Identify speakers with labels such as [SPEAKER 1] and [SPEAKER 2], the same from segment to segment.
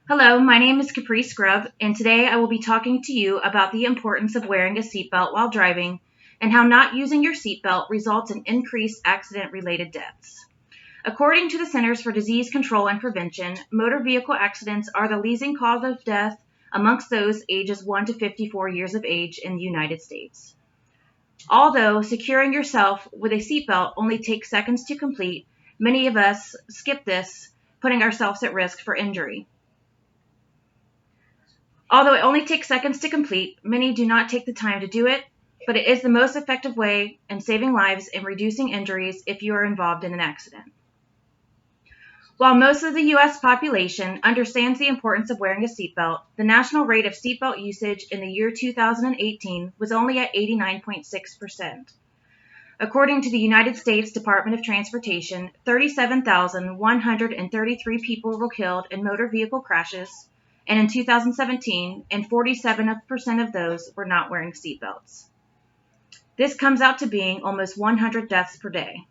[SPEAKER 1] Hello, my name is Capri Scrub, and today I will be talking to you about the importance of wearing a seatbelt while driving and how not using your seatbelt results in increased accident related deaths. According to the Centers for Disease Control and Prevention, motor vehicle accidents are the leading cause of death amongst those ages 1 to 54 years of age in the United States. Although securing yourself with a seatbelt only takes seconds to complete, many of us skip this, putting ourselves at risk for injury. Although it only takes seconds to complete, many do not take the time to do it, but it is the most effective way in saving lives and reducing injuries if you are involved in an accident. While most of the U.S. population understands the importance of wearing a seatbelt, the national rate of seatbelt usage in the year 2018 was only at 89.6%. According to the United States Department of Transportation, 37,133 people were killed in motor vehicle crashes, and in 2017, and 47% of those were not wearing seatbelts. This comes out to being almost 100 deaths per day.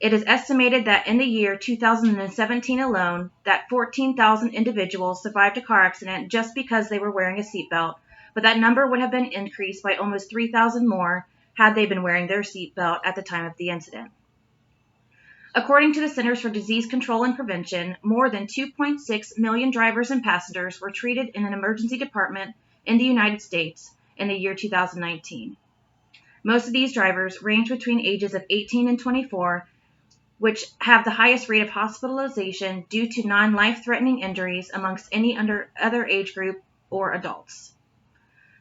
[SPEAKER 1] It is estimated that in the year 2017 alone, that 14,000 individuals survived a car accident just because they were wearing a seatbelt, but that number would have been increased by almost 3,000 more had they been wearing their seatbelt at the time of the incident. According to the Centers for Disease Control and Prevention, more than 2.6 million drivers and passengers were treated in an emergency department in the United States in the year 2019. Most of these drivers range between ages of 18 and 24, which have the highest rate of hospitalization due to non-life-threatening injuries amongst any other age group or adults.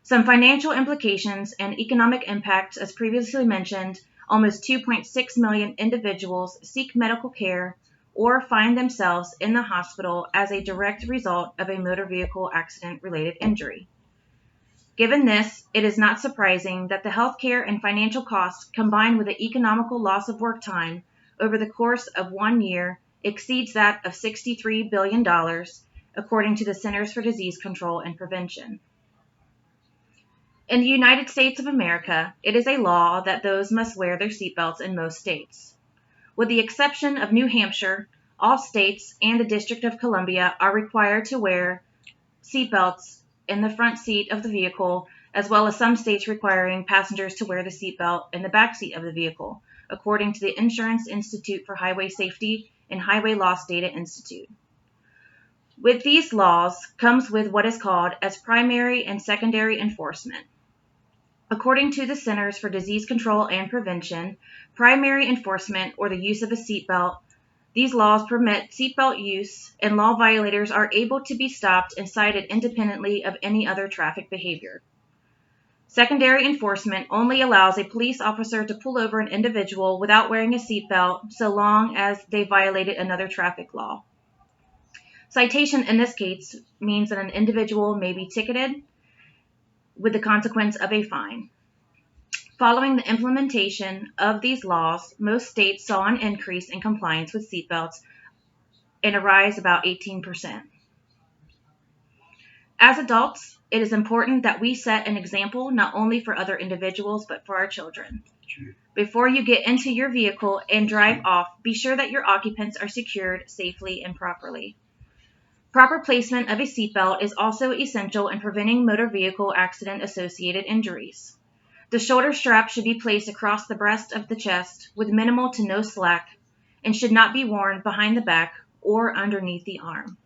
[SPEAKER 1] Some financial implications and economic impacts, as previously mentioned, almost 2.6 million individuals seek medical care or find themselves in the hospital as a direct result of a motor vehicle accident-related injury. Given this, it is not surprising that the healthcare and financial costs combined with the economical loss of work time over the course of 1 year exceeds that of $63 billion, according to the Centers for Disease Control and Prevention. In the United States of America, it is a law that those must wear their seatbelts in most states. With the exception of New Hampshire, all states and the District of Columbia are required to wear seatbelts in the front seat of the vehicle, as well as some states requiring passengers to wear the seatbelt in the back seat of the vehicle, according to the Insurance Institute for Highway Safety and Highway Loss Data Institute. With these laws comes with what is called as primary and secondary enforcement. According to the Centers for Disease Control and Prevention, primary enforcement, or the use of a seatbelt, these laws permit seatbelt use, and law violators are able to be stopped and cited independently of any other traffic behavior. Secondary enforcement only allows a police officer to pull over an individual without wearing a seatbelt so long as they violated another traffic law. Citation in this case means that an individual may be ticketed with the consequence of a fine. Following the implementation of these laws, most states saw an increase in compliance with seatbelts and a rise about 18%. As adults, it is important that we set an example not only for other individuals but for our children. Before you get into your vehicle and drive off, be sure that your occupants are secured safely and properly. Proper placement of a seatbelt is also essential in preventing motor vehicle accident-associated injuries. The shoulder strap should be placed across the breast of the chest with minimal to no slack and should not be worn behind the back or underneath the arm.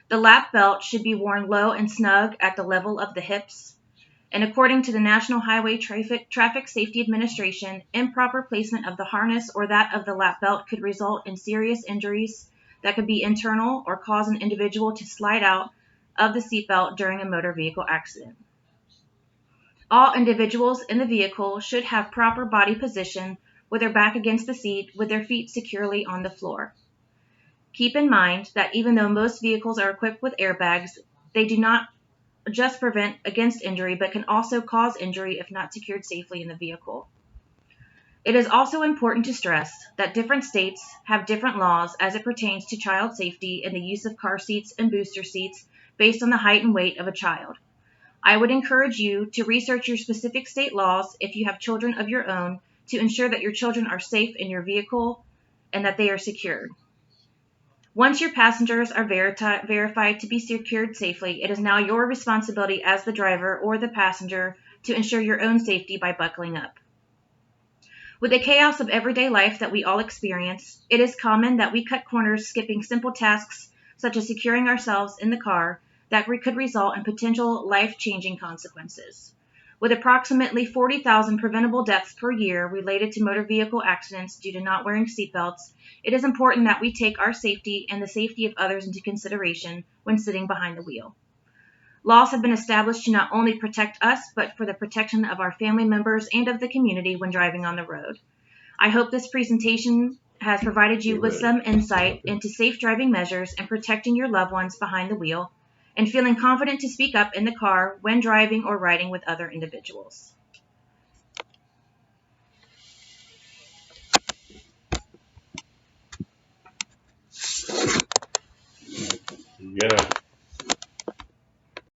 [SPEAKER 1] The lap belt should be worn low and snug at the level of the hips. And according to the National Highway Traffic Safety Administration, improper placement of the harness or that of the lap belt could result in serious injuries that could be internal or cause an individual to slide out of the seatbelt during a motor vehicle accident. All individuals in the vehicle should have proper body position with their back against the seat with their feet securely on the floor. Keep in mind that even though most vehicles are equipped with airbags, they do not just prevent against injury but can also cause injury if not secured safely in the vehicle. It is also important to stress that different states have different laws as it pertains to child safety and the use of car seats and booster seats based on the height and weight of a child. I would encourage you to research your specific state laws if you have children of your own to ensure that your children are safe in your vehicle and that they are secured. Once your passengers are verified to be secured safely, it is now your responsibility as the driver or the passenger to ensure your own safety by buckling up. With the chaos of everyday life that we all experience, it is common that we cut corners skipping simple tasks such as securing ourselves in the car that could result in potential life-changing consequences. With approximately 40,000 preventable deaths per year related to motor vehicle accidents due to not wearing seatbelts, it is important that we take our safety and the safety of others into consideration when sitting behind the wheel. Laws have been established to not only protect us, but for the protection of our family members and of the community when driving on the road. I hope this presentation has provided you with some insight into safe driving measures and protecting your loved ones behind the wheel, and feeling confident to speak up in the car when driving or riding with other individuals.
[SPEAKER 2] Yeah.